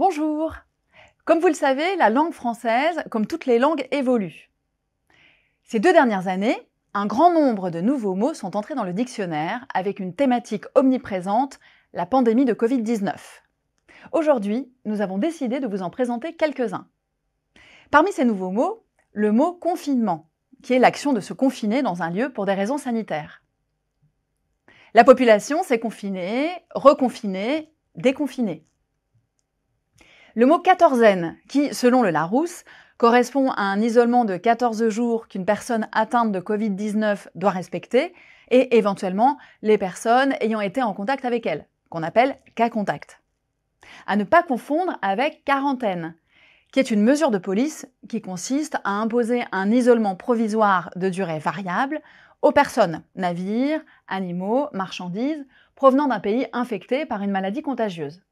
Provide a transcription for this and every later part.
Bonjour! Comme vous le savez, la langue française, comme toutes les langues, évolue. Ces 2 dernières années, un grand nombre de nouveaux mots sont entrés dans le dictionnaire avec une thématique omniprésente, la pandémie de Covid-19. Aujourd'hui, nous avons décidé de vous en présenter quelques-uns. Parmi ces nouveaux mots, le mot « confinement », qui est l'action de se confiner dans un lieu pour des raisons sanitaires. La population s'est confinée, reconfinée, déconfinée. Le mot « quatorzaine », qui, selon le Larousse, correspond à un isolement de 14 jours qu'une personne atteinte de Covid-19 doit respecter, et éventuellement les personnes ayant été en contact avec elle, qu'on appelle cas contact. À ne pas confondre avec quarantaine, qui est une mesure de police qui consiste à imposer un isolement provisoire de durée variable aux personnes, navires, animaux, marchandises, provenant d'un pays infecté par une maladie contagieuse.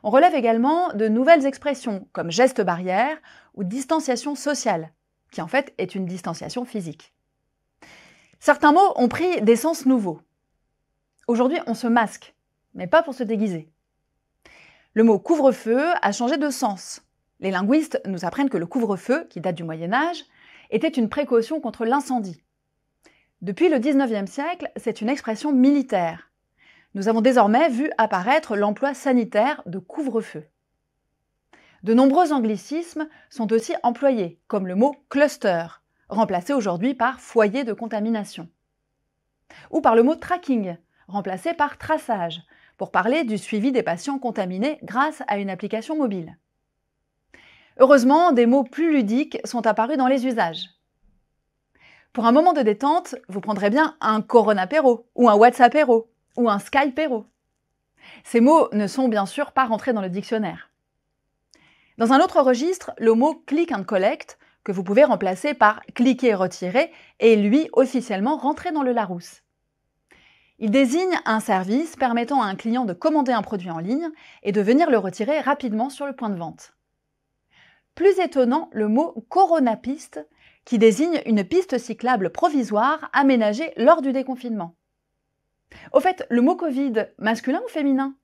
On relève également de nouvelles expressions comme geste barrière ou distanciation sociale, qui en fait est une distanciation physique. Certains mots ont pris des sens nouveaux. Aujourd'hui, on se masque, mais pas pour se déguiser. Le mot couvre-feu a changé de sens. Les linguistes nous apprennent que le couvre-feu, qui date du Moyen-Âge, était une précaution contre l'incendie. Depuis le XIXe siècle, c'est une expression militaire. Nous avons désormais vu apparaître l'emploi sanitaire de couvre-feu. De nombreux anglicismes sont aussi employés, comme le mot « cluster », remplacé aujourd'hui par « foyer de contamination », ou par le mot « tracking », remplacé par « traçage », pour parler du suivi des patients contaminés grâce à une application mobile. Heureusement, des mots plus ludiques sont apparus dans les usages. Pour un moment de détente, vous prendrez bien un Coronapéro ou un WhatsAppéro ou un Skypéro. Ces mots ne sont bien sûr pas rentrés dans le dictionnaire. Dans un autre registre, le mot « click and collect », que vous pouvez remplacer par « cliquer et retirer », est lui officiellement rentré dans le Larousse. Il désigne un service permettant à un client de commander un produit en ligne et de venir le retirer rapidement sur le point de vente. Plus étonnant, le mot « coronapiste » qui désigne une piste cyclable provisoire aménagée lors du déconfinement. Au fait, le mot Covid, masculin ou féminin?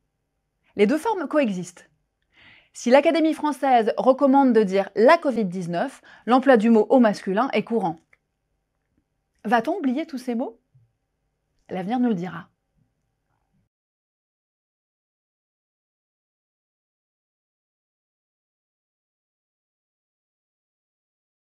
Les deux formes coexistent. Si l'Académie française recommande de dire la Covid-19, l'emploi du mot au masculin est courant. Va-t-on oublier tous ces mots? L'avenir nous le dira.